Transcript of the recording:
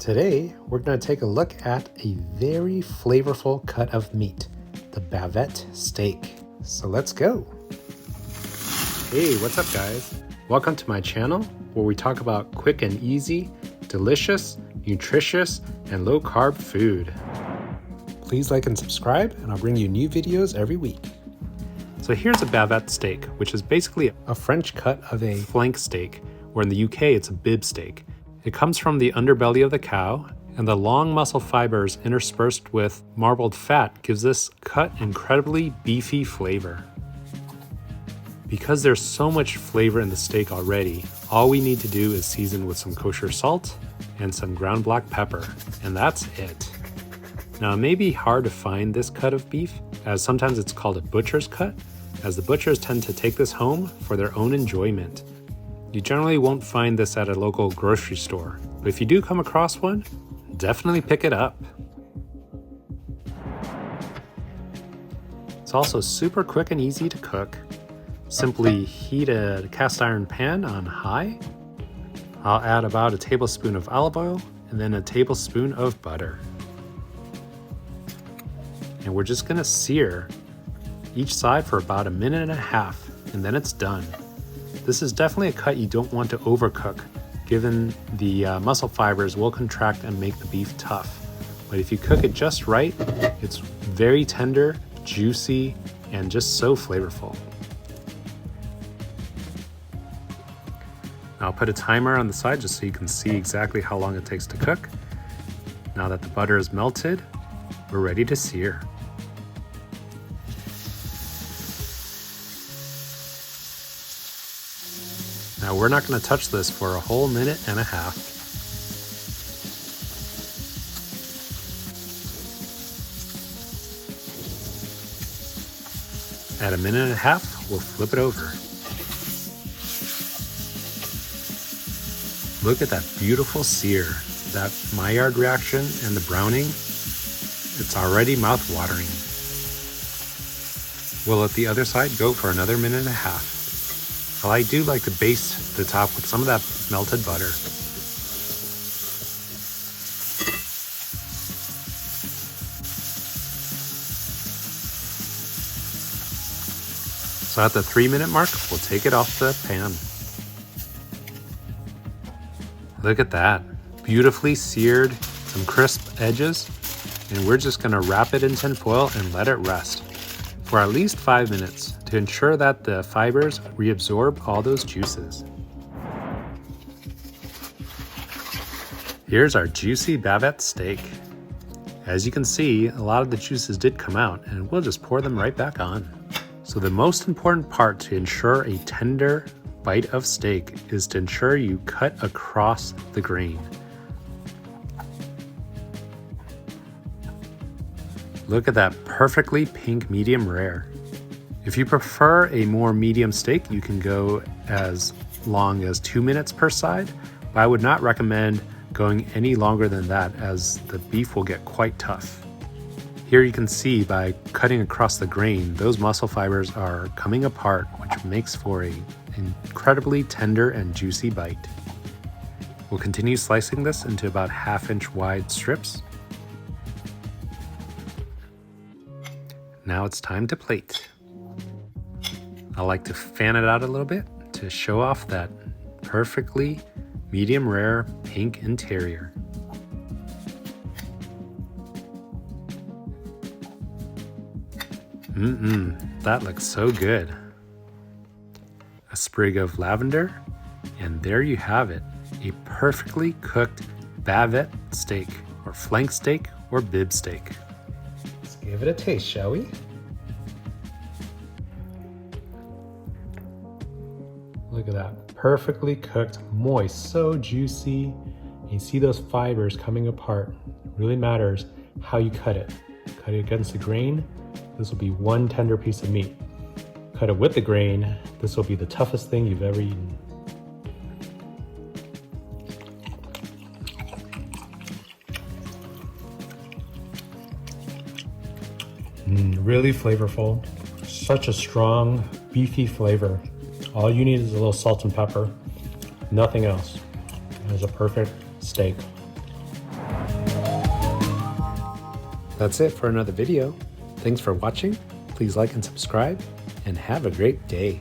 Today, we're going to take a look at a very flavorful cut of meat, the Bavette Steak. So let's go. Hey, what's up guys? Welcome to my channel where we talk about quick and easy, delicious, nutritious, and low-carb food. Please like and subscribe, and I'll bring you new videos every week. So here's a Bavette steak, which is basically a French cut of a flank steak, where in the UK it's a bib steak. It comes from the underbelly of the cow, and the long muscle fibers interspersed with marbled fat gives this cut incredibly beefy flavor. Because there's so much flavor in the steak already, all we need to do is season with some kosher salt and some ground black pepper, and that's it. Now it may be hard to find this cut of beef, as sometimes it's called a butcher's cut, as the butchers tend to take this home for their own enjoyment. You generally won't find this at a local grocery store, but if you do come across one, definitely pick it up. It's also super quick and easy to cook. Simply heat a cast iron pan on high. I'll add about a tablespoon of olive oil and then a tablespoon of butter. And we're just gonna sear each side for about 1.5 minutes, and then it's done. This is definitely a cut you don't want to overcook, given the muscle fibers will contract and make the beef tough. But if you cook it just right, it's very tender, juicy, and just so flavorful. I'll put a timer on the side just so you can see exactly how long it takes to cook. Now that the butter is melted, we're ready to sear. Now we're not going to touch this for a whole 1.5 minutes. At 1.5 minutes, we'll flip it over. Look at that beautiful sear, that Maillard reaction and the browning. It's already mouth-watering. We'll let the other side go for another 1.5 minutes. Well, I do like to baste the top with some of that melted butter. So at the 3-minute mark, we'll take it off the pan. Look at that, beautifully seared, some crisp edges, and we're just gonna wrap it in tin foil and let it rest for at least 5 minutes to ensure that the fibers reabsorb all those juices. Here's our juicy Bavette steak. As you can see, a lot of the juices did come out, and we'll just pour them right back on. So the most important part to ensure a tender bite of steak is to ensure you cut across the grain. Look at that perfectly pink medium rare. If you prefer a more medium steak, you can go as long as 2 minutes per side, but I would not recommend going any longer than that, as the beef will get quite tough. Here you can see by cutting across the grain, those muscle fibers are coming apart, which makes for an incredibly tender and juicy bite. We'll continue slicing this into about 1/2-inch wide strips. Now it's time to plate. I like to fan it out a little bit to show off that perfectly medium rare pink interior. That looks so good. A sprig of lavender, and there you have it, a perfectly cooked Bavette steak, or flank steak, or bib steak. Let's give it a taste, shall we? Look at that, perfectly cooked, moist, so juicy. You see those fibers coming apart. It really matters how you cut it. Cut it against the grain, this will be one tender piece of meat. Cut it with the grain, this will be the toughest thing you've ever eaten. Really flavorful, such a strong, beefy flavor. All you need is a little salt and pepper, nothing else. It is a perfect steak. That's it for another video. Thanks for watching. Please like and subscribe, and have a great day.